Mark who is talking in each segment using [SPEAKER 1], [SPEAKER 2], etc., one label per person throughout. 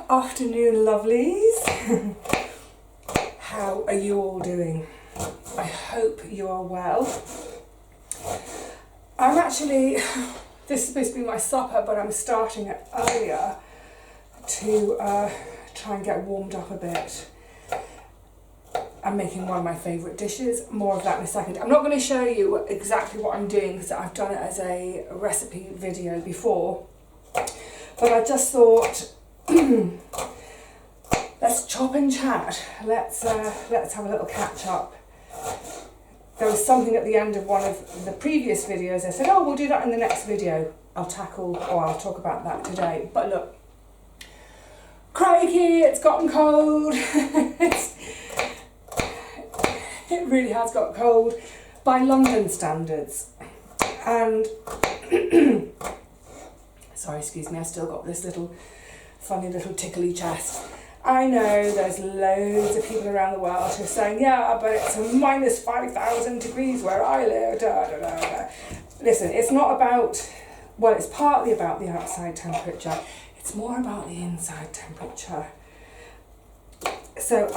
[SPEAKER 1] Afternoon, lovelies. How are you all doing? I hope you are well. I'm actually, this is supposed to be my supper, but I'm starting it earlier to try and get warmed up a bit. I'm making one of my favourite dishes, more of that in a second. I'm not going to show you exactly what I'm doing because I've done it as a recipe video before, but I just thought, let's chop and chat. Let's have a little catch up. There was something at the end of one of the previous videos. I said, oh, we'll do that in the next video. I'll talk about that today. But look, crikey, it's gotten cold. It really has got cold by London standards. And sorry, excuse me, I've still got this funny little tickly chest. I know there's loads of people around the world who are saying, yeah, but it's minus 5,000 degrees where I live. Da, da, da, da. Listen, it's not about, well, it's partly about the outside temperature. It's more about the inside temperature. So,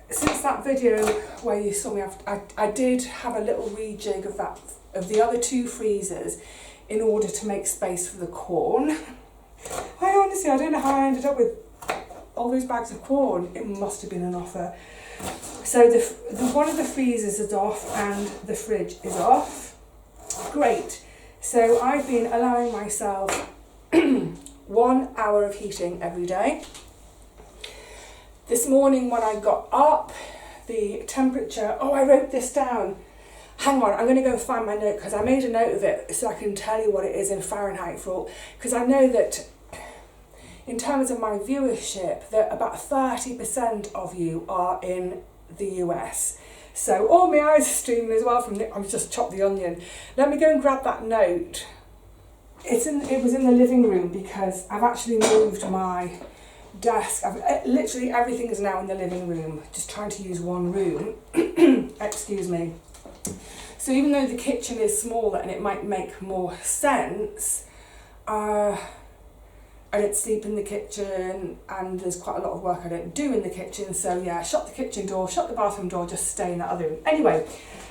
[SPEAKER 1] since that video where you saw me, I did have a little rejig of the other two freezers in order to make space for the corn. I don't know how I ended up with all those bags of corn. It must have been an offer. So the one of the freezers is off and the fridge is off. Great. So I've been allowing myself 1 hour of heating every day. This morning when I got up, the temperature, I wrote this down. Hang on, I'm going to go find my note because I made a note of it so I can tell you what it is in Fahrenheit for all. Because I know that in terms of my viewership, that about 30% of you are in the US. So, my eyes are streaming as well from I've just chopped the onion. Let me go and grab that note. It was in the living room because I've actually moved my desk. Literally everything is now in the living room, just trying to use one room. Excuse me. So even though the kitchen is smaller and it might make more sense, I don't sleep in the kitchen and there's quite a lot of work I don't do in the kitchen. So yeah, shut the kitchen door, shut the bathroom door, just stay in that other room. Anyway,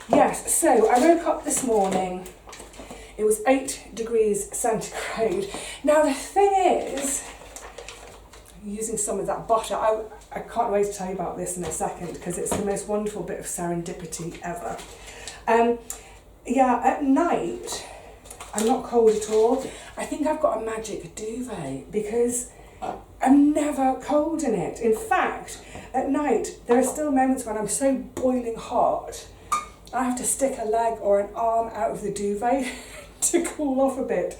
[SPEAKER 1] yes, so I woke up this morning. It was 8 degrees centigrade. Now the thing is, using some of that butter, I can't wait to tell you about this in a second because it's the most wonderful bit of serendipity ever. At night, I'm not cold at all. I think I've got a magic duvet because I'm never cold in it. In fact, at night, there are still moments when I'm so boiling hot, I have to stick a leg or an arm out of the duvet to cool off a bit,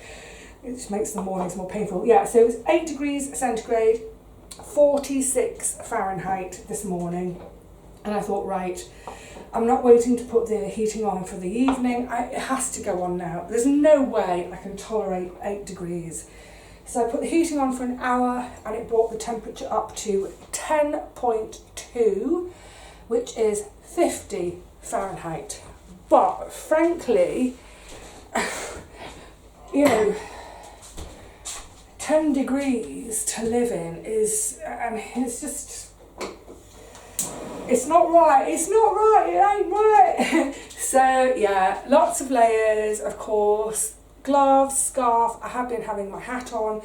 [SPEAKER 1] which makes the mornings more painful. Yeah, so it was 8 degrees centigrade, 46 Fahrenheit this morning. And I thought, right, I'm not waiting to put the heating on for the evening. It has to go on now. There's no way I can tolerate 8 degrees. So I put the heating on for an hour and it brought the temperature up to 10.2, which is 50 Fahrenheit. But frankly, 10 degrees to live in is, it's not right, it ain't right. So yeah, lots of layers, of course, gloves, scarf. I have been having my hat on,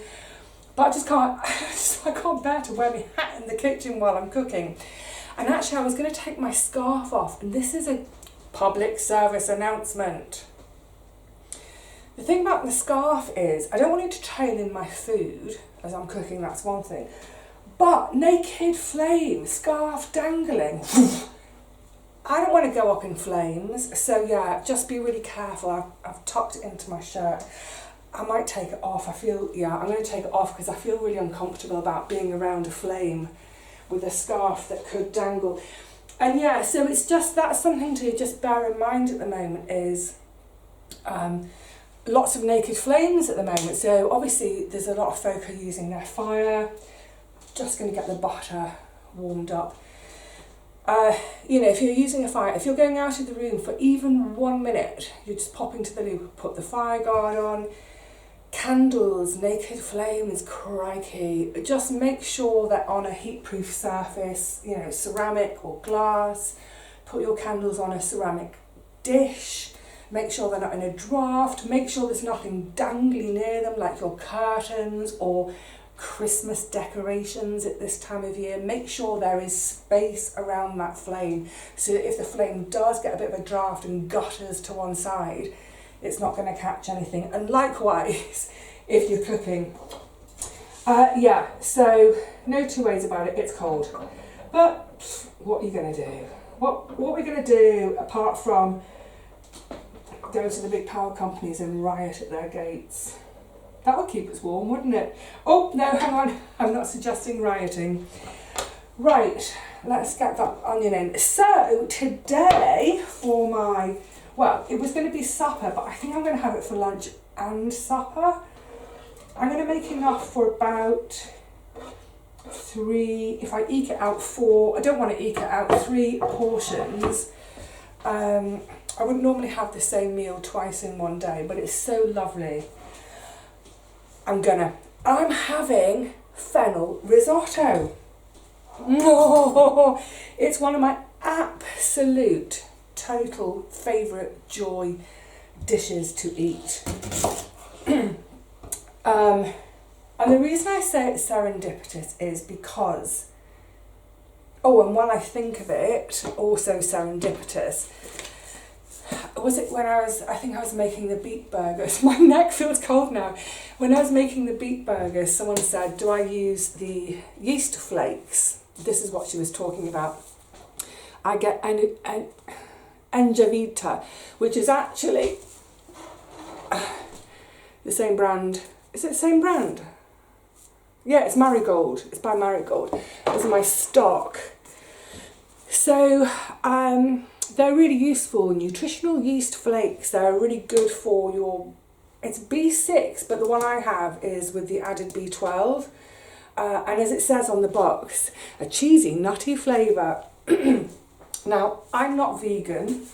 [SPEAKER 1] but I can't bear to wear my hat in the kitchen while I'm cooking. And actually I was going to take my scarf off, and this is a public service announcement. The thing about the scarf is, I don't want it to trail in my food as I'm cooking, that's one thing. But naked flame, scarf dangling, I don't want to go up in flames. So yeah, just be really careful. I've tucked it into my shirt. I might take it off. I'm going to take it off because I feel really uncomfortable about being around a flame with a scarf that could dangle. And yeah, so it's just, that's something to just bear in mind at the moment is lots of naked flames at the moment. So obviously there's a lot of folk who are using their fire. Just going to get the butter warmed up. If you're using a fire, if you're going out of the room for even 1 minute, you just pop into the loo, put the fire guard on, Candles, naked flames, crikey. Just make sure that on a heat-proof surface, you know, ceramic or glass. Put your candles on a ceramic dish. Make sure they're not in a draft. Make sure there's nothing dangly near them, like your curtains or Christmas decorations at this time of year. Make sure there is space around that flame, so that if the flame does get a bit of a draft and gutters to one side, it's not going to catch anything. And likewise, if you're cooking. Yeah, so no two ways about it, it's cold. But what are you going to do? What are we going to do apart from go to the big power companies and riot at their gates? That would keep us warm, wouldn't it? Oh, no, hang on. I'm not suggesting rioting. Right, let's get that onion in. So today for my, well, it was going to be supper, but I think I'm going to have it for lunch and supper. I'm going to make enough for about 3, if I eke it out 4, I don't want to eke it out 3 portions. I wouldn't normally have the same meal twice in one day, but it's so lovely. I'm having fennel risotto. Oh, it's one of my absolute total favourite joy dishes to eat. And the reason I say it's serendipitous is because, oh, and while I think of it, also serendipitous, was it when I think I was making the beet burgers. My neck feels cold now. When I was making the beet burgers, someone said, do I use the yeast flakes? This is what she was talking about. I get Engevita, which is actually the same brand. Is it the same brand? Yeah, it's Marigold. It's by Marigold. This is my stock. So, they're really useful, nutritional yeast flakes. They're really good for your, it's B6, but the one I have is with the added B12. And as it says on the box, a cheesy, nutty flavour. Now, I'm not vegan,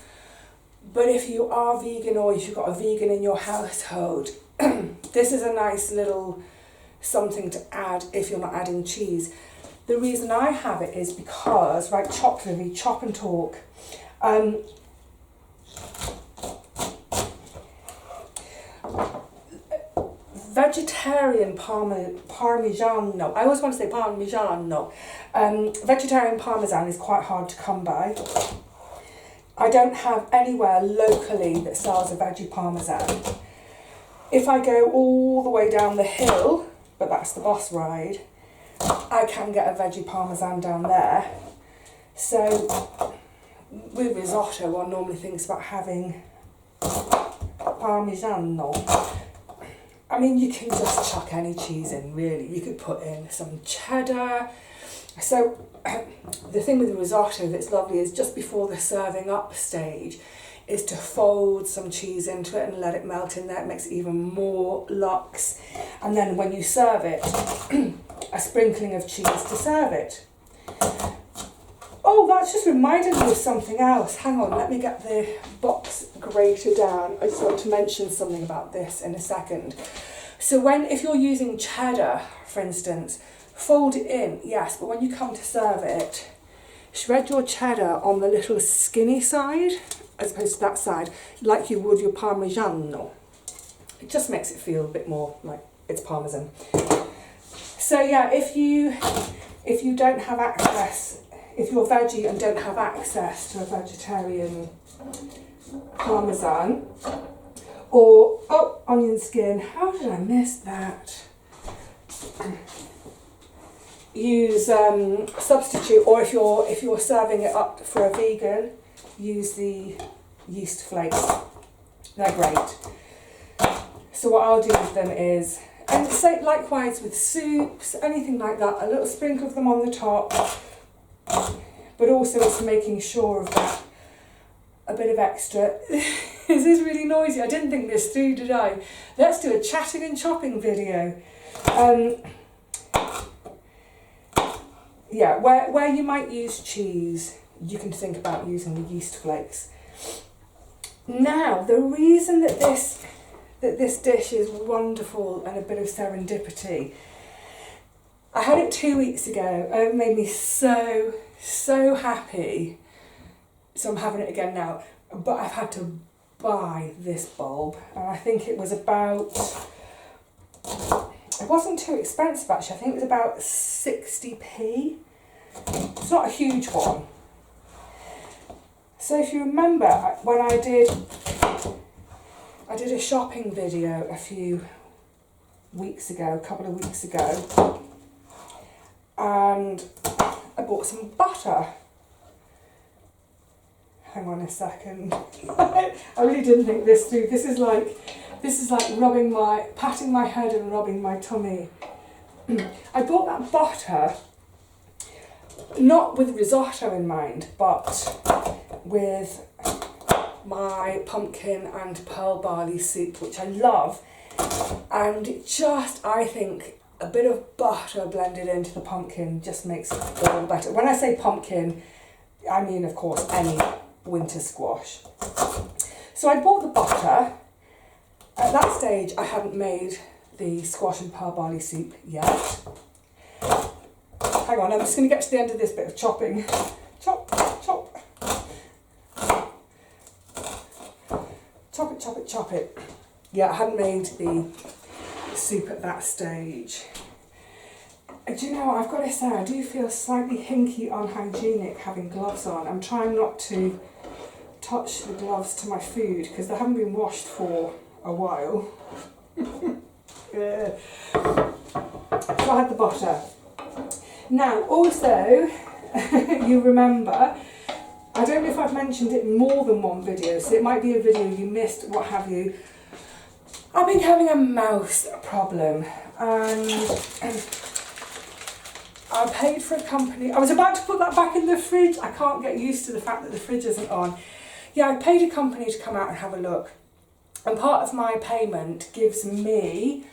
[SPEAKER 1] but if you are vegan or if you've got a vegan in your household, this is a nice little something to add if you're not adding cheese. The reason I have it is because, right, chop Vivi, chop and talk. Vegetarian Parmigiano, I always want to say Parmigiano, vegetarian Parmesan is quite hard to come by. I don't have anywhere locally that sells a veggie Parmesan. If I go all the way down the hill, but that's the bus ride, I can get a veggie Parmesan down there. So with risotto, one normally thinks about having Parmigiano. I mean, you can just chuck any cheese in, really. You could put in some cheddar. So the thing with the risotto that's lovely is just before the serving up stage is to fold some cheese into it and let it melt in there. It makes it even more luxe. And then when you serve it, a sprinkling of cheese to serve it. Oh, that's just reminded me of something else. Hang on, let me get the box grater down. I just want to mention something about this in a second. So if you're using cheddar, for instance, fold it in, yes, but when you come to serve it, shred your cheddar on the little skinny side, as opposed to that side, like you would your Parmigiano. It just makes it feel a bit more like it's Parmesan. So yeah, if you don't have access, if you're veggie and don't have access to a vegetarian Parmesan, or, oh, onion skin, how did I miss that? Use substitute, or if you're serving it up for a vegan, use the yeast flakes. They're great. So what I'll do with them is, and say likewise with soups, anything like that, a little sprinkle of them on the top, but also it's making sure of that a bit of extra. This is really noisy. I didn't think this through, did I? Let's do a chatting and chopping video. Yeah, where you might use cheese, you can think about using the yeast flakes. Now, the reason that that this dish is wonderful and a bit of serendipity. I had it 2 weeks ago and it made me so happy. So I'm having it again now. But I've had to buy this bulb, and I think it was about, it wasn't too expensive actually, I think it was about 60p. It's not a huge one. So if you remember when I did a shopping video a couple of weeks ago, and I bought some butter. Hang on a second. I really didn't think this through. This is like patting my head and rubbing my tummy. I bought that butter not with risotto in mind, but with my pumpkin and pearl barley soup, which I love. And I think a bit of butter blended into the pumpkin just makes it all better. When I say pumpkin, I mean, of course, any winter squash. So I bought the butter. At that stage, I hadn't made the squash and pearl barley soup yet. Hang on, I'm just going to get to the end of this bit of chopping. Chop, chop. Chop it, chop it, chop it. Yeah, I hadn't made the soup at that stage. Do you know what, I've got to say, I do feel slightly hinky, unhygienic having gloves on. I'm trying not to touch the gloves to my food because they haven't been washed for a while. Yeah. So I had the butter. Now, also, you remember, I don't know if I've mentioned it in more than one video, so it might be a video you missed, what have you. I've been having a mouse problem, and I paid for a company. I was about to put that back in the fridge. I can't get used to the fact that the fridge isn't on. Yeah, I paid a company to come out and have a look. And part of my payment gives me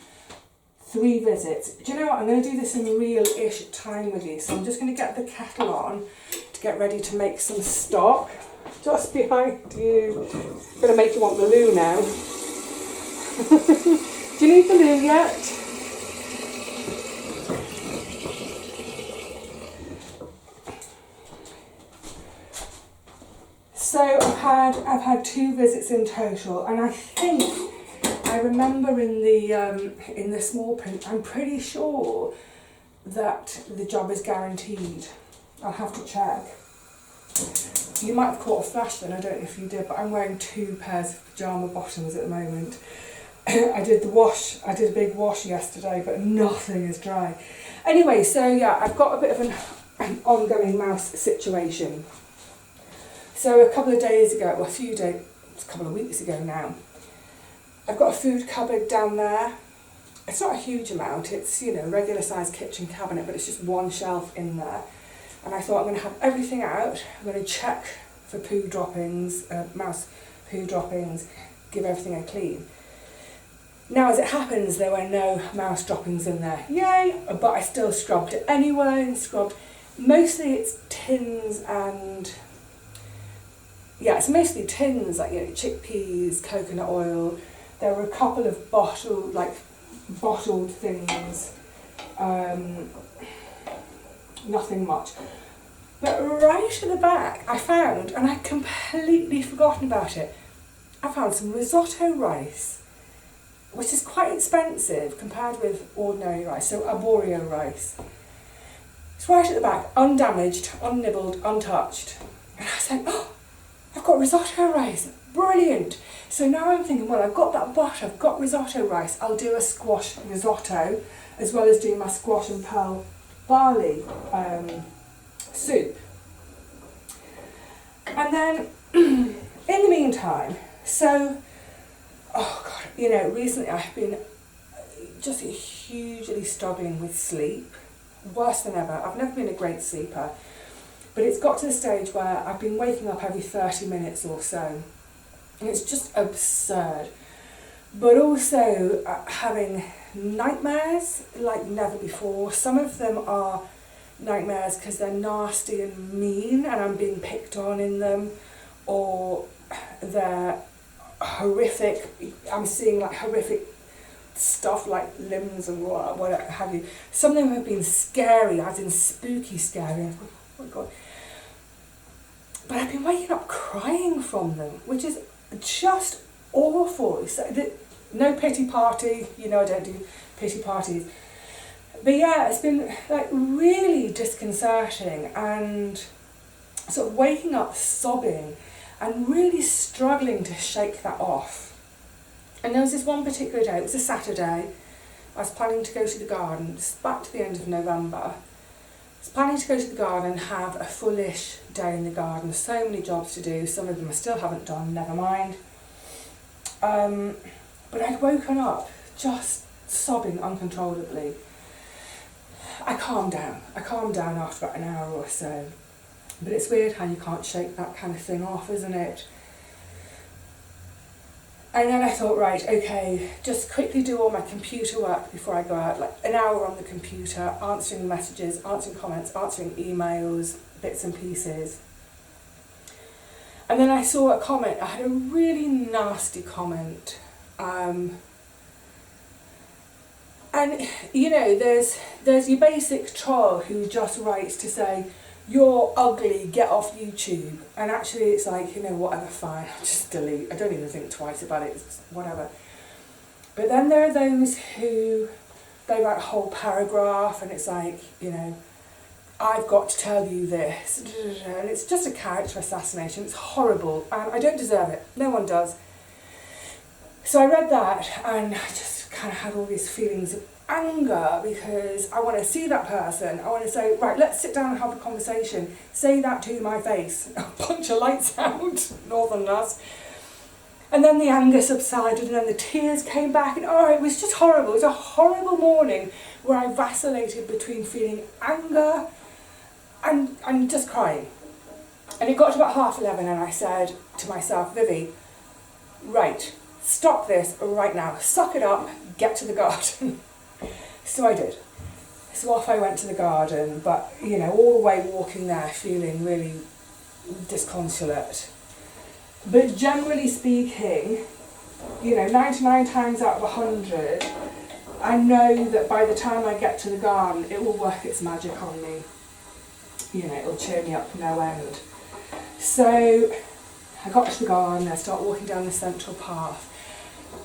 [SPEAKER 1] 3 visits. Do you know what? I'm going to do this in real-ish time with you. So I'm just going to get the kettle on to get ready to make some stock. Just behind you. I'm going to make you want the loo now. Do you need the loo yet? So I've had 2 visits in total, and I think I remember in the small print, I'm pretty sure that the job is guaranteed. I'll have to check. You might have caught a flash then, I don't know if you did, but I'm wearing 2 pairs of pyjama bottoms at the moment. I did a big wash yesterday, but nothing is dry. Anyway, so yeah, I've got a bit of an ongoing mouse situation. So a couple of weeks ago now, I've got a food cupboard down there. It's not a huge amount, it's, regular sized kitchen cabinet, but it's just 1 shelf in there. And I thought I'm going to have everything out. I'm going to check for poo droppings, mouse poo droppings, give everything a clean. Now, as it happens, there were no mouse droppings in there. Yay! But I still scrubbed it anyway and scrubbed. Mostly it's tins and... Yeah, it's mostly tins, like, chickpeas, coconut oil. There were a couple of bottled things. Nothing much. But right at the back, I found, and I'd completely forgotten about it, I found some risotto rice, which is quite expensive compared with ordinary rice, so arborio rice. It's right at the back, undamaged, unnibbled, untouched. And I was like, oh, I've got risotto rice, brilliant. So now I'm thinking, well, I've got that butter, I've got risotto rice, I'll do a squash risotto, as well as doing my squash and pearl barley soup. And then, in the meantime, recently I've been just hugely struggling with sleep, worse than ever. I've never been a great sleeper, but it's got to the stage where I've been waking up every 30 minutes or so, and it's just absurd. But also having nightmares like never before. Some of them are nightmares because they're nasty and mean and I'm being picked on in them, or they're horrific, I'm seeing like horrific stuff like limbs and what have you. Some of them have been scary, as in spooky scary. Oh my God. But I've been waking up crying from them, which is just awful. So no pity party, you know I don't do pity parties. But yeah, it's been like really disconcerting, and sort of waking up sobbing and really struggling to shake that off. And there was this one particular day, it was a Saturday, I was planning to go to the garden, it's back to the end of November. I was planning to go to the garden and have a fullish day in the garden. So many jobs to do, some of them I still haven't done, never mind. But I'd woken up just sobbing uncontrollably. I calmed down after about an hour or so. But it's weird how you can't shake that kind of thing off, isn't it? And then I thought, right, okay, just quickly do all my computer work before I go out, like an hour on the computer, answering messages, answering comments, answering emails, bits and pieces. And then I saw a comment, I had a really nasty comment. And, you know, there's your basic troll who just writes to say, you're ugly, get off YouTube. And actually it's like, you know, whatever, fine, I'll just delete. I don't even think twice about it, it's whatever. But then there are those who, they write a whole paragraph and it's like, you know, I've got to tell you this. And it's just a character assassination, it's horrible, and I don't deserve it, no one does. So I read that and I just kind of had all these feelings of anger, because I want to see that person, I want to say, right, let's sit down and have a conversation, say that to my face, punch a lights out, northern lass. And then the anger subsided and then the tears came back, and it was just horrible. It was a horrible morning where I vacillated between feeling anger and just crying. And it got to about 11:30 and I said to myself, Vivi, right, stop this right now, suck it up, get to the garden. So I did. So off I went to the garden, but, you know, all the way walking there feeling really disconsolate. But generally speaking, you know, 99 times out of 100, I know that by the time I get to the garden, it will work its magic on me. You know, it'll cheer me up no end. So I got to the garden, I start walking down the central path.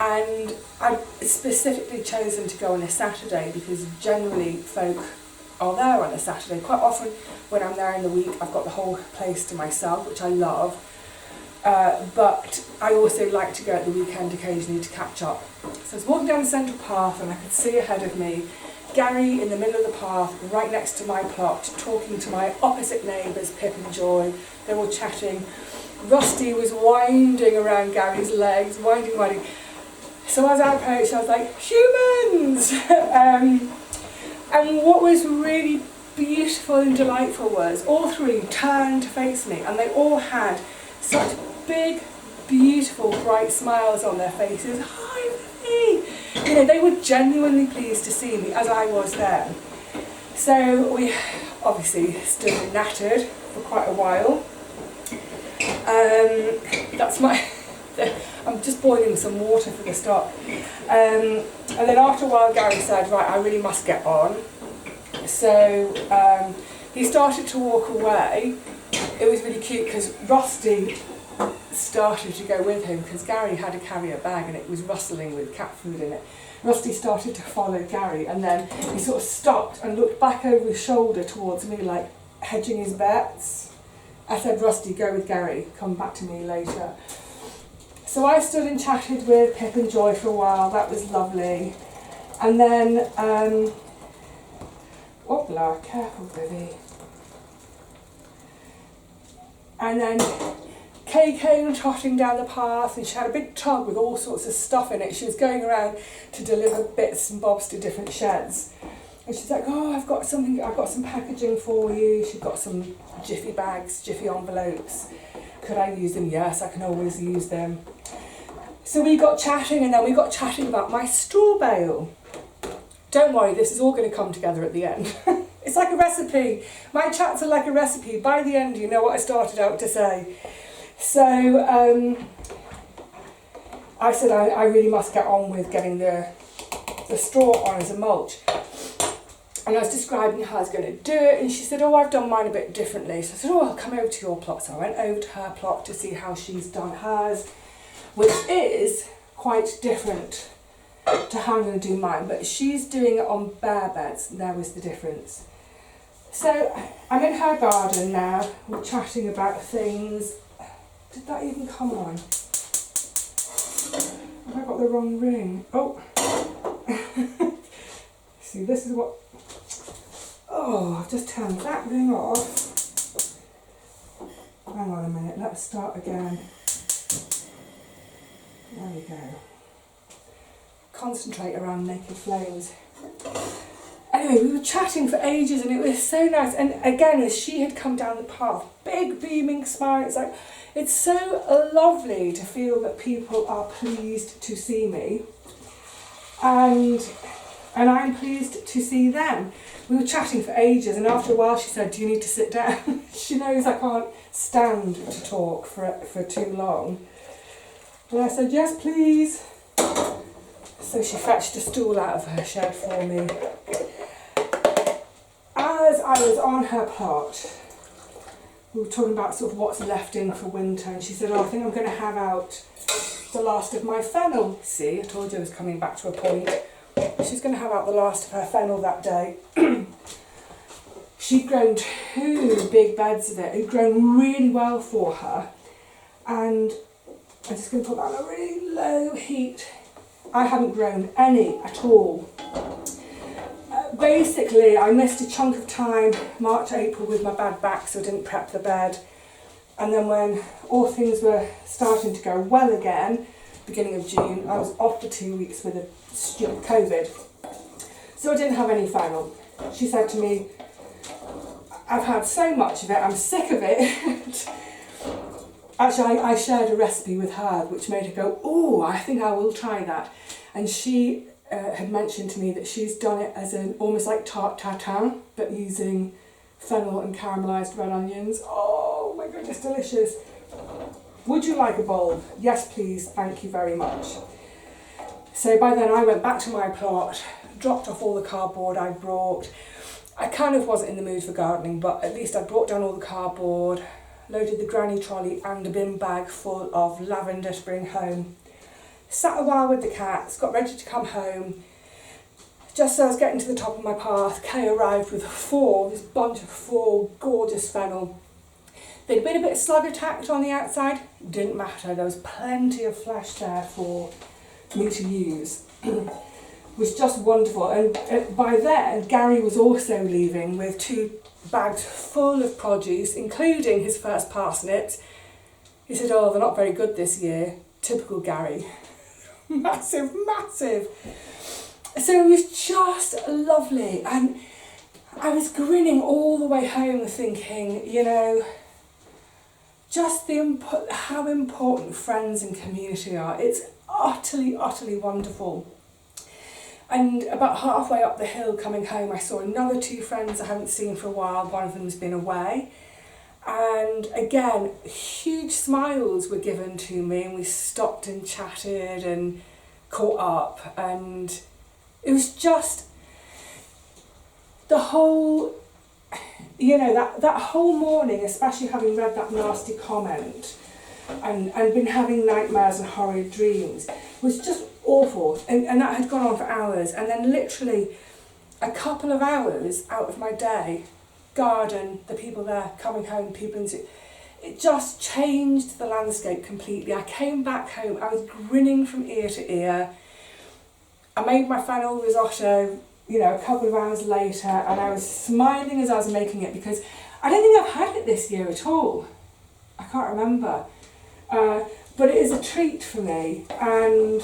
[SPEAKER 1] And I've specifically chosen to go on a Saturday because generally folk are there on a Saturday. Quite often when I'm there in the week, I've got the whole place to myself, which I love. But I also like to go at the weekend occasionally to catch up. So I was walking down the central path and I could see ahead of me Gary in the middle of the path, right next to my plot, talking to my opposite neighbours, Pip and Joy. They were all chatting. Rusty was winding around Gary's legs, winding. So as I approached, I was like, humans! And what was really beautiful and delightful was all three turned to face me, and they all had such big, beautiful, bright smiles on their faces. Hi, Vivi! You know, they were genuinely pleased to see me, as I was then. So we obviously stood and nattered for quite a while. That's my... I'm just boiling some water for the stock. And then after a while Gary said, right, I really must get on. So he started to walk away. It was really cute because Rusty started to go with him because Gary had to carry a bag and it was rustling with cat food in it. Rusty started to follow Gary and then he sort of stopped and looked back over his shoulder towards me like hedging his bets. I said, Rusty, go with Gary, come back to me later. So I stood and chatted with Pip and Joy for a while, that was lovely. And then, whoopla, careful Vivi. And then Kay came trotting down the path and she had a big tub with all sorts of stuff in it. She was going around to deliver bits and bobs to different sheds. And she's like, oh, I've got some packaging for you. She's got some Jiffy bags, Jiffy envelopes. Could I use them? Yes, I can always use them. So we got chatting and then we got chatting about my straw bale. Don't worry, this is all going to come together at the end. It's like a recipe. My chats are like a recipe. By the end, you know what I started out to say. So I said I really must get on with getting the straw on as a mulch. And I was describing how I was going to do it, and she said, oh, I've done mine a bit differently. So I said, oh, I'll come over to your plot. So I went over to her plot to see how she's done hers, which is quite different to how I'm going to do mine. But she's doing it on bare beds, and there was the difference. So I'm in her garden now, we're chatting about things. Did that even come on? Have I got the wrong ring? Oh. See, this is what... Oh, I've just turned that ring off. Hang on a minute, let's start again. There we go. Concentrate around naked flames. Anyway, we were chatting for ages and it was so nice. And again, as she had come down the path, big beaming smile, it's like, it's so lovely to feel that people are pleased to see me. And I'm pleased to see them. We were chatting for ages, and after a while she said, do you need to sit down? She knows I can't stand to talk for too long. And I said, yes, please. So she fetched a stool out of her shed for me. As I was on her plot, we were talking about sort of what's left in for winter, and she said, oh, I think I'm going to have out the last of my fennel. See, I told you I was coming back to a point. She's going to have out the last of her fennel that day. She'd grown 2 big beds of it. It'd grown really well for her. And I'm just going to put that on a really low heat. I hadn't grown any at all. Basically, I missed a chunk of time, March, April, with my bad back, so I didn't prep the bed. And then when all things were starting to go well again, beginning of June, I was off for 2 weeks with a stupid COVID. So I didn't have any fennel. She said to me, I've had so much of it, I'm sick of it. Actually, I shared a recipe with her, which made her go, oh, I think I will try that. And she had mentioned to me that she's done it as an almost like tarte tatin, but using fennel and caramelised red onions. Oh my goodness, delicious. Would you like a bowl? Yes, please, thank you very much. So by then I went back to my plot, dropped off all the cardboard I brought. I kind of wasn't in the mood for gardening, but at least I brought down all the cardboard, loaded the granny trolley and a bin bag full of lavender to bring home. Sat a while with the cats, got ready to come home. Just as I was getting to the top of my path, Kay arrived with this bunch of 4 gorgeous fennel. They'd been a bit slug attacked on the outside, didn't matter, there was plenty of flesh there for me to use. It was just wonderful, and by then Gary was also leaving with 2 bags full of produce, including his first parsnips. He said, oh, they're not very good this year. Typical Gary. Massive, massive. So it was just lovely, and I was grinning all the way home thinking, you know, just how important friends and community are. It's utterly, utterly wonderful. And about halfway up the hill coming home, I saw another 2 friends I haven't seen for a while. One of them's been away. And again, huge smiles were given to me, and we stopped and chatted and caught up. And it was just the whole, you know, that whole morning, especially having read that nasty comment and been having nightmares and horrid dreams, was just awful. And that had gone on for hours. And then literally a couple of hours out of my day, garden, the people there, coming home, people into it, just changed the landscape completely. I came back home, I was grinning from ear to ear. I made my fennel risotto, you know, a couple of hours later, and I was smiling as I was making it, because I don't think I've had it this year at all. I can't remember. But it is a treat for me. And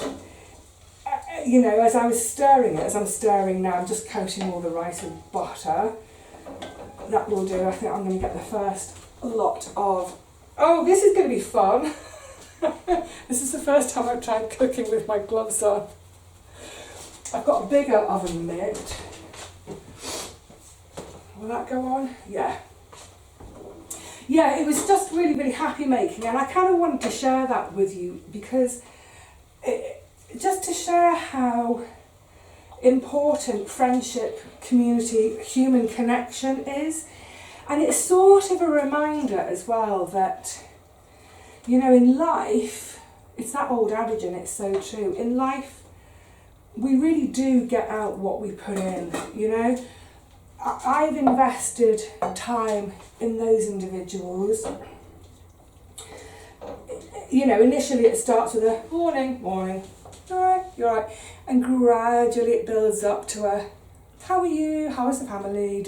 [SPEAKER 1] you know, as I was stirring it, as I'm stirring now, I'm just coating all the rice with butter. That will do. I think I'm going to get the first lot of... Oh, this is going to be fun. This is the first time I've tried cooking with my gloves on. I've got a bigger oven mitt. Will that go on? Yeah. Yeah, it was just really, really happy making, and I kind of wanted to share that with you because to share how important friendship, community, human connection is. And it's sort of a reminder as well that, you know, in life, it's that old adage and it's so true. In life, we really do get out what we put in, you know. I've invested time in those individuals. You know, initially it starts with a morning, alright, you're right, and gradually it builds up to a how are you, how is the family,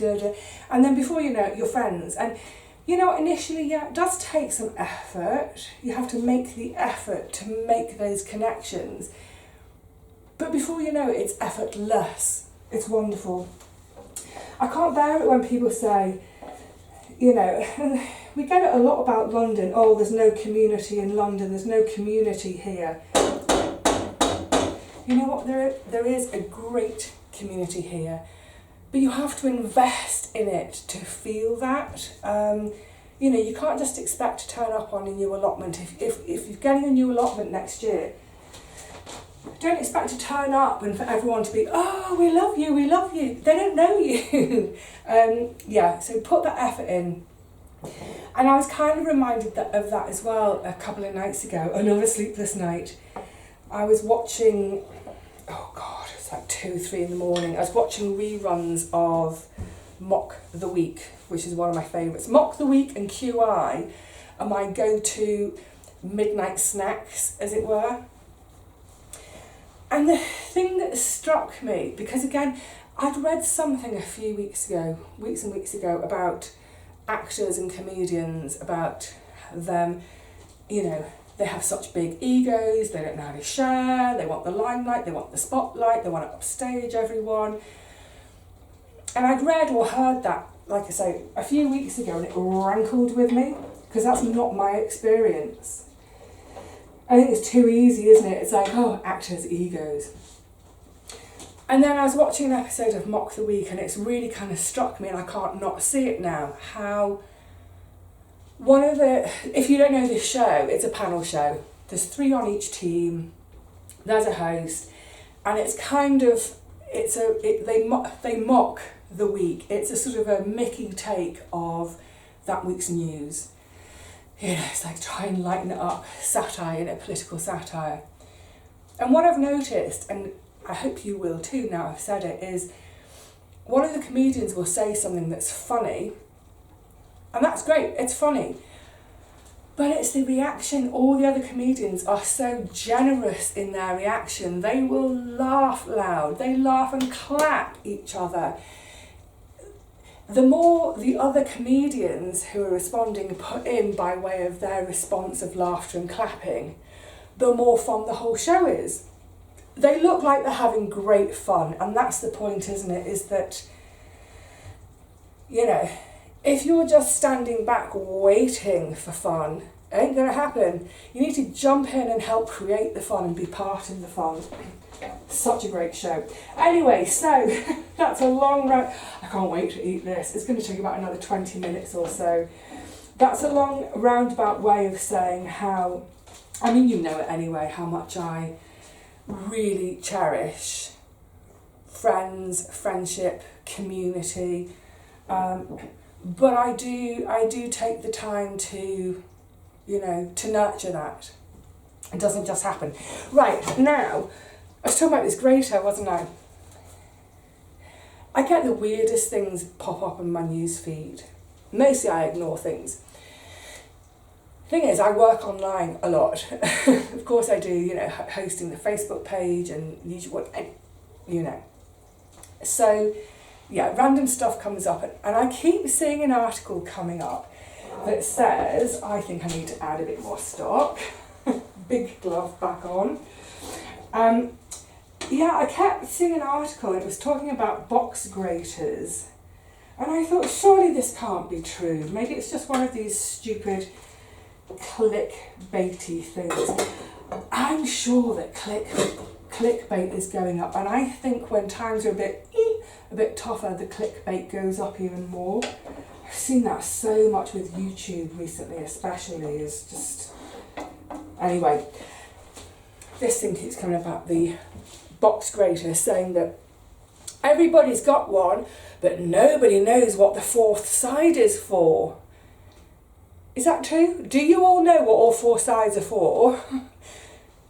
[SPEAKER 1] and then before you know it, you're friends. And you know, initially, yeah, it does take some effort. You have to make the effort to make those connections. But before you know it, it's effortless. It's wonderful. I can't bear it when people say, you know, and we get it a lot about London, oh, there's no community in London, there's no community here. You know what, there is a great community here, but you have to invest in it to feel that. You know, you can't just expect to turn up on a new allotment. If you're getting a new allotment next year, don't expect to turn up and for everyone to be, oh, we love you. They don't know you. Yeah, so put that effort in. And I was kind of reminded of that as well a couple of nights ago, another sleepless night. I was watching, oh God, it's like 2, 3 in the morning. I was watching reruns of Mock the Week, which is one of my favourites. Mock the Week and QI are my go-to midnight snacks, as it were. And the thing that struck me, because again, I'd read something a few weeks and weeks ago, about actors and comedians, about them, you know, they have such big egos, they don't know how to share, they want the limelight, they want the spotlight, they want to upstage everyone. And I'd read or heard that, like I say, a few weeks ago, and it rankled with me, because that's not my experience. I think it's too easy, isn't it? It's like, oh, actors' egos. And then I was watching an episode of Mock the Week, and it's really kind of struck me, and I can't not see it now, how one of the, if you don't know this show, it's a panel show. There's 3 on each team, there's a host, and it's kind of, they mock the week. It's a sort of a Mickey take of that week's news. You know, it's like try and lighten it up, satire, you know, political satire. And what I've noticed, and I hope you will too now I've said it, is one of the comedians will say something that's funny, and that's great, it's funny. But it's the reaction. All the other comedians are so generous in their reaction. They will laugh loud, they laugh and clap each other. The more the other comedians who are responding put in by way of their response of laughter and clapping, the more fun the whole show is. They look like they're having great fun, and that's the point, isn't it? Is that, you know, if you're just standing back waiting for fun, it ain't going to happen. You need to jump in and help create the fun and be part of the fun. Such a great show. Anyway, so that's a long round. I can't wait to eat this. It's going to take about another 20 minutes or so. That's a long roundabout way of saying how, I mean, you know it anyway, how much I really cherish friends, friendship, community. But I do take the time to, you know, to nurture that. It doesn't just happen. Right, now, I was talking about this grater, wasn't I? I get the weirdest things pop up in my news feed. Mostly I ignore things. Thing is, I work online a lot. Of course I do, you know, hosting the Facebook page and you know. So, yeah, random stuff comes up, and I keep seeing an article coming up that says, I think I need to add a bit more stock. Big glove back on. Yeah, I kept seeing an article, it was talking about box graters, and I thought, surely this can't be true. Maybe it's just one of these stupid clickbaity things. I'm sure that clickbait is going up, and I think when times are a bit tougher, the clickbait goes up even more. I've seen that so much with YouTube recently, especially, is just, anyway. this thing keeps coming about the box grater, saying that everybody's got one, but nobody knows what the fourth side is for. Is that true? Do you all know what all four sides are for?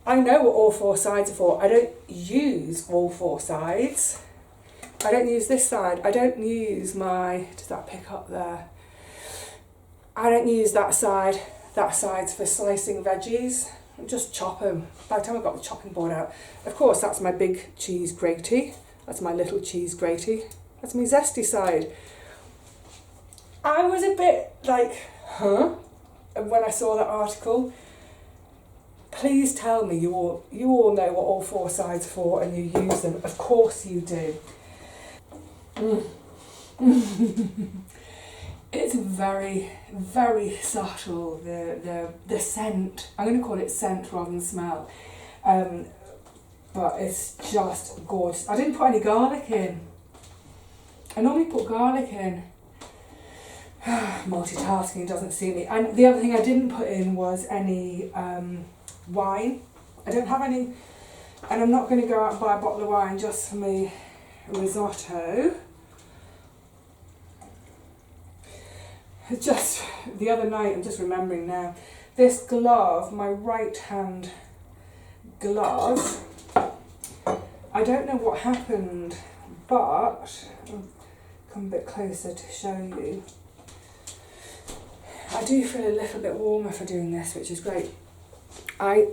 [SPEAKER 1] I know what all four sides are for. I don't use all four sides. I don't use this side. I don't use my, does that pick up there? I don't use that side. That side's for slicing veggies. Just chop them. By the time I've got the chopping board out. Of course, that's my big cheese graty. That's my little cheese graty. That's my zesty side. I was a bit like, huh? When I saw that article. Please tell me you all know what all four sides are for and you use them. Of course you do. It's very, very subtle, the scent. I'm going to call it scent rather than smell. But it's just gorgeous. I didn't put any garlic in. I normally put garlic in. Multitasking doesn't suit me. And the other thing I didn't put in was any wine. I don't have any, and I'm not going to go out and buy a bottle of wine just for me risotto. Just the other night, I'm just remembering now, this glove, my right hand glove, I don't know what happened, but I'll come a bit closer to show you. I do feel a little bit warmer for doing this, which is great. I'm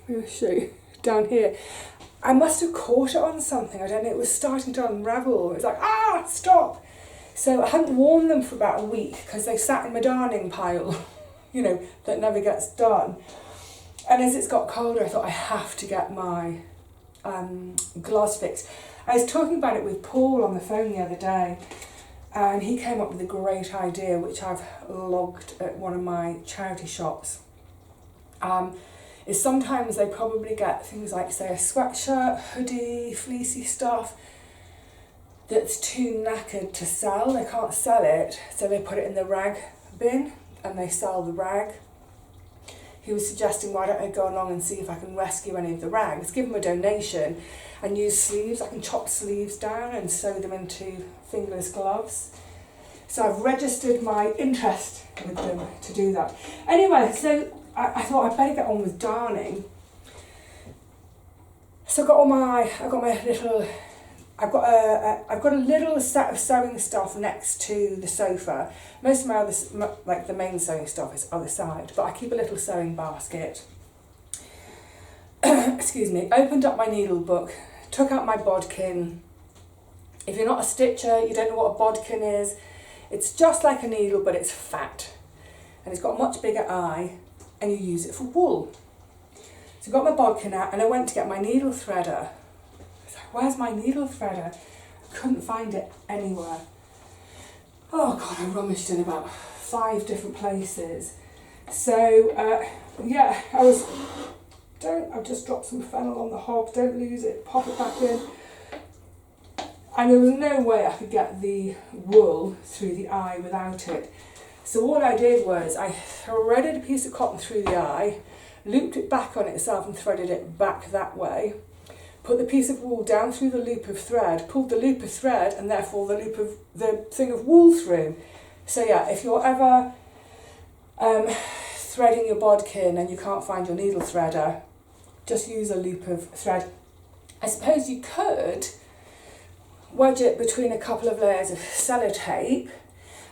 [SPEAKER 1] going to show you down here. I must have caught it on something, I don't know, it was starting to unravel. It was like, stop! So I hadn't worn them for about a week because they sat in my darning pile, you know, that never gets done. And as it's got colder, I thought I have to get my gloves fixed. I was talking about it with Paul on the phone the other day, and he came up with a great idea, which I've logged at one of my charity shops. Is sometimes they probably get things like, say, a sweatshirt, hoodie, fleecy stuff that's too knackered to sell. They can't sell it, so they put it in the rag bin and they sell the rag. He was suggesting, why don't I go along and see if I can rescue any of the rags, give them a donation and use sleeves. I can chop sleeves down and sew them into fingerless gloves. So I've registered my interest with them to do that. Anyway, so I thought I'd better get on with darning. So I've got a little set of sewing stuff next to the sofa. Most of my other, like the main sewing stuff is other side, but I keep a little sewing basket. Excuse me. Opened up my needle book, took out my bodkin. If you're not a stitcher, you don't know what a bodkin is. It's just like a needle, but it's fat, and it's got a much bigger eye, and you use it for wool. So I got my bodkin out, and I went to get my needle threader. Where's my needle threader? I couldn't find it anywhere. Oh God, I rummaged in about 5 different places. So yeah, I've just dropped some fennel on the hob, don't lose it, pop it back in. And there was no way I could get the wool through the eye without it. So what I did was I threaded a piece of cotton through the eye, looped it back on itself and threaded it back that way. Put the piece of wool down through the loop of thread, pulled the loop of thread and therefore the thing of wool through. So yeah, if you're ever threading your bodkin and you can't find your needle threader, just use a loop of thread. I suppose you could wedge it between a couple of layers of sellotape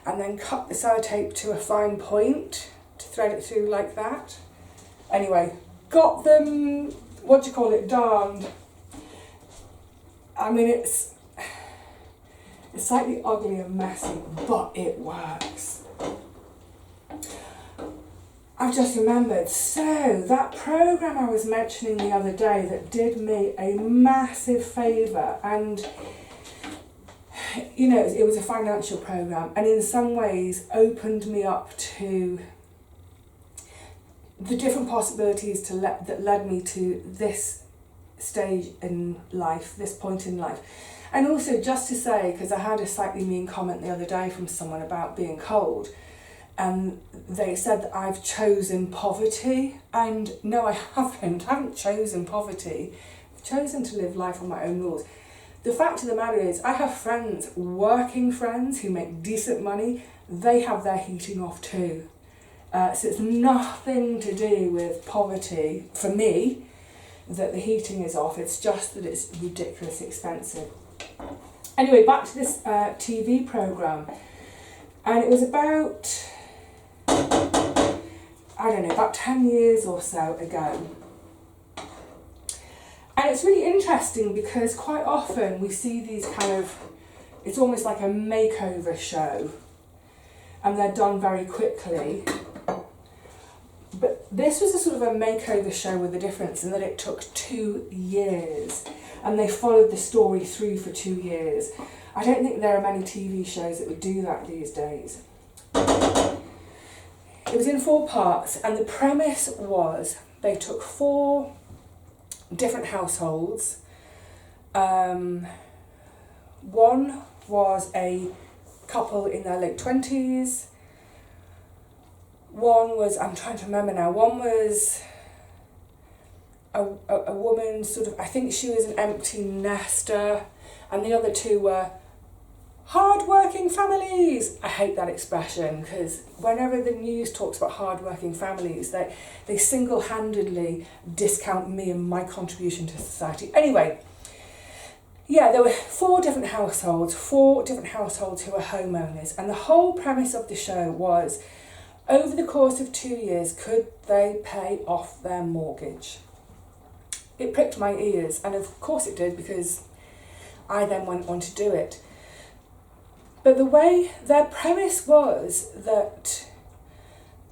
[SPEAKER 1] and then cut the sellotape to a fine point to thread it through like that. Anyway, got them, darned. I mean, it's slightly ugly and messy, but it works. I've just remembered, so that program I was mentioning the other day that did me a massive favour, and you know, it was a financial program and in some ways opened me up to the different possibilities that led me to this stage in life, this point in life. And also just to say, because I had a slightly mean comment the other day from someone about being cold, and they said that I've chosen poverty, and no, I haven't chosen poverty. I've chosen to live life on my own rules. The fact of the matter is, I have friends, working friends, who make decent money. They have their heating off too. So it's nothing to do with poverty, for me, that the heating is off. It's just that it's ridiculously expensive. Anyway, back to this TV programme. And it was about, I don't know, about 10 years or so ago. And it's really interesting because quite often we see these kind of, it's almost like a makeover show, and they're done very quickly. But this was a sort of a makeover show with a difference in that it took 2 years, and they followed the story through for 2 years. I don't think there are many TV shows that would do that these days. It was in 4 parts, and the premise was they took 4 different households. One was a couple in their late 20s. One was, I'm trying to remember now, one was a woman, sort of, I think she was an empty nester, and the other 2 were hard-working families. I hate that expression, because whenever the news talks about hard-working families, they single-handedly discount me and my contribution to society. Anyway, yeah, there were 4 different households who were homeowners, and the whole premise of the show was, over the course of 2 years, could they pay off their mortgage? It pricked my ears, and of course it did, because I then went on to do it. But the way their premise was that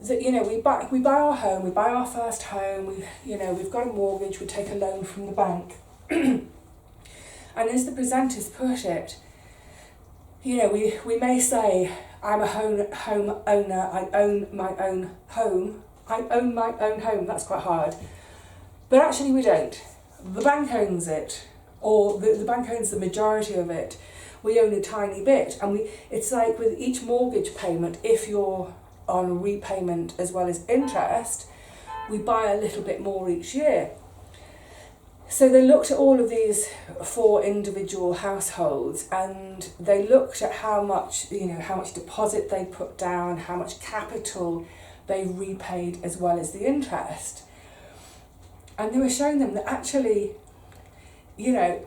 [SPEAKER 1] you know, we buy our home, we buy our first home, we've got a mortgage, we take a loan from the bank. And as the presenters put it, you know, we may say, I'm a home owner, I own my own home. That's quite hard. But actually we don't. The bank owns it, or the bank owns the majority of it. We own a tiny bit, and it's like with each mortgage payment, if you're on repayment as well as interest, we buy a little bit more each year. So they looked at all of these 4 individual households, and they looked at how much deposit they put down, how much capital they repaid as well as the interest. And they were showing them that actually, you know,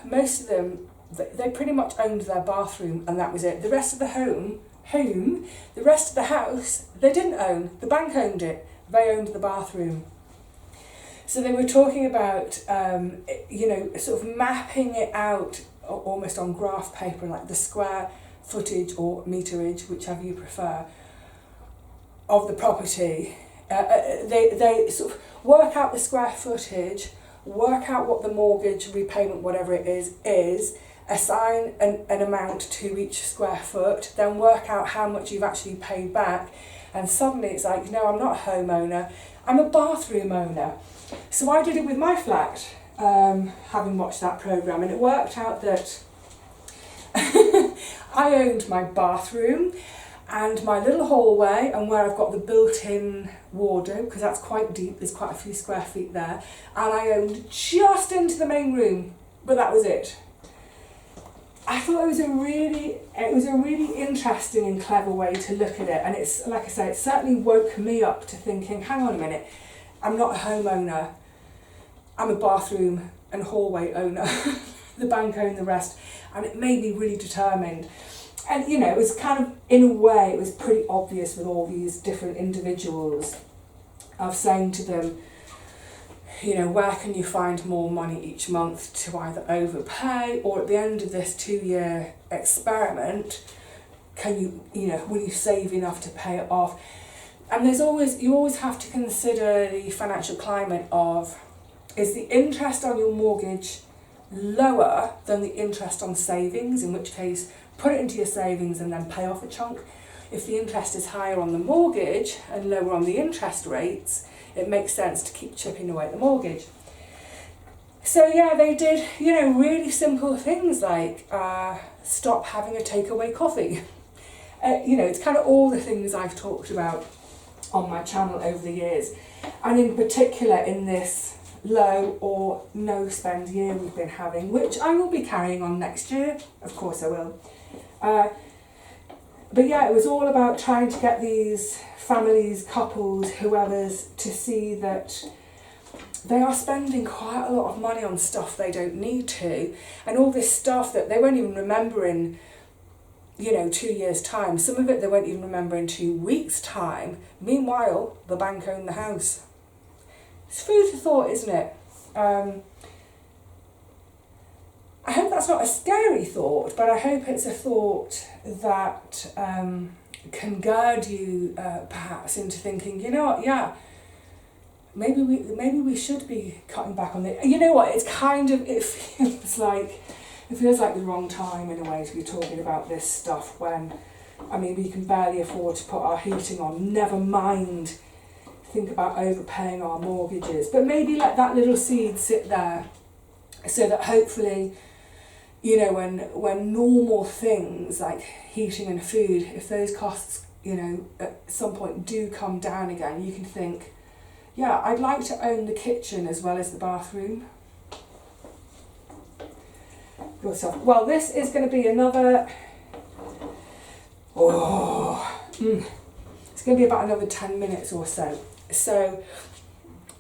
[SPEAKER 1] most of them, they pretty much owned their bathroom, and that was it. The rest of the the rest of the house, they didn't own. The bank owned it. They owned the bathroom. So they were talking about, sort of mapping it out almost on graph paper, like the square footage or meterage, whichever you prefer, of the property. They sort of work out the square footage, work out what the mortgage repayment, whatever it is, assign an amount to each square foot, then work out how much you've actually paid back, and suddenly it's like, no, I'm not a homeowner, I'm a bathroom owner. So I did it with my flat, having watched that programme, and it worked out that I owned my bathroom and my little hallway, and where I've got the built-in wardrobe, because that's quite deep, there's quite a few square feet there, and I owned just into the main room, but that was it. I thought it was a really interesting and clever way to look at it, and it's, like I say, it certainly woke me up to thinking, hang on a minute, I'm not a homeowner, I'm a bathroom and hallway owner. The bank owned the rest, and it made me really determined. And you know, it was kind of, in a way, it was pretty obvious with all these different individuals of saying to them, you know, where can you find more money each month to either overpay, or at the end of this 2-year experiment, will you save enough to pay it off? And you always have to consider the financial climate of, is the interest on your mortgage lower than the interest on savings, in which case put it into your savings and then pay off a chunk. If the interest is higher on the mortgage and lower on the interest rates, it makes sense to keep chipping away at the mortgage. So yeah, they did, really simple things like stop having a takeaway coffee. You know, it's kind of all the things I've talked about on my channel over the years, and in particular in this low or no spend year we've been having, which I will be carrying on next year, of course I will. But yeah, it was all about trying to get these families, couples, whoever's, to see that they are spending quite a lot of money on stuff they don't need to, and all this stuff that they won't even remember in, you know, 2 years' time. Some of it they won't even remember in 2 weeks' time. Meanwhile, the bank owned the house. It's food for thought, isn't it? I hope that's not a scary thought, but I hope it's a thought that can guide you perhaps into thinking, you know what, yeah, maybe we should be cutting back on it. You know what, it's kind of, it feels like the wrong time in a way to be talking about this stuff when, I mean, we can barely afford to put our heating on, never mind think about overpaying our mortgages. But maybe let that little seed sit there so that hopefully, you know, when normal things like heating and food, if those costs, you know, at some point do come down again, you can think, yeah, I'd like to own the kitchen as well as the bathroom. Good stuff. Well, this is going to be another, it's going to be about another 10 minutes or so. So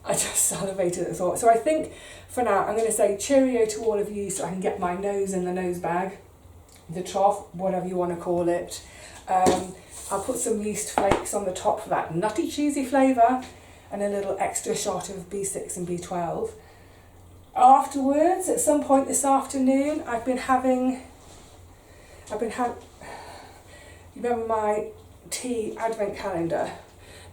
[SPEAKER 1] I just salivated at the thought. So I think for now I'm going to say cheerio to all of you so I can get my nose in the nose bag, the trough, whatever you want to call it. I'll put some yeast flakes on the top for that nutty cheesy flavour and a little extra shot of B6 and B12. Afterwards, at some point this afternoon, I've been having, you remember my tea advent calendar?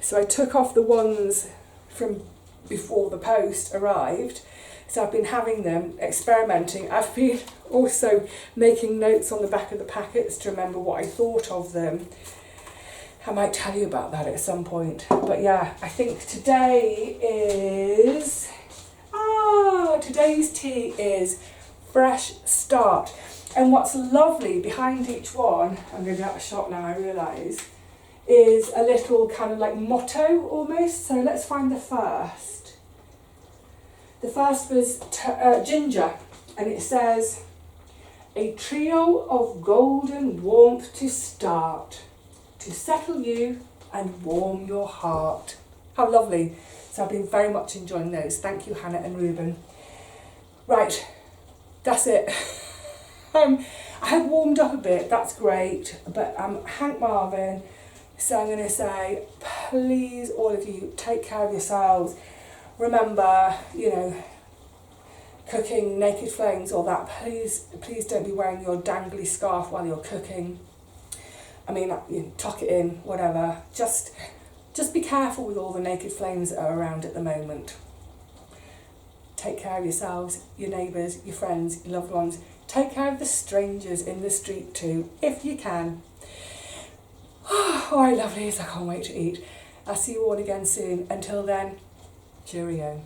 [SPEAKER 1] So I took off the ones from before the post arrived. So I've been having them, experimenting. I've been also making notes on the back of the packets to remember what I thought of them. I might tell you about that at some point. But yeah, I think today's tea is Fresh Start. And what's lovely behind each one, I'm going to get a shot now, I realise, is a little kind of like motto almost. So let's find the first. The first was ginger, and it says, a trio of golden warmth to start, to settle you and warm your heart. How lovely. So I've been very much enjoying those. Thank you, Hannah and Ruben. Right, that's it. I have warmed up a bit, that's great, but I'm Hank Marvin. So I'm going to say, please, all of you, take care of yourselves. Remember, you know, cooking naked flames or that, please don't be wearing your dangly scarf while you're cooking. I mean, you know, tuck it in, whatever. Just be careful with all the naked flames that are around at the moment. Take care of yourselves, your neighbours, your friends, your loved ones. Take care of the strangers in the street too, if you can. Alright, lovelies, I can't wait to eat. I'll see you all again soon. Until then, cheerio.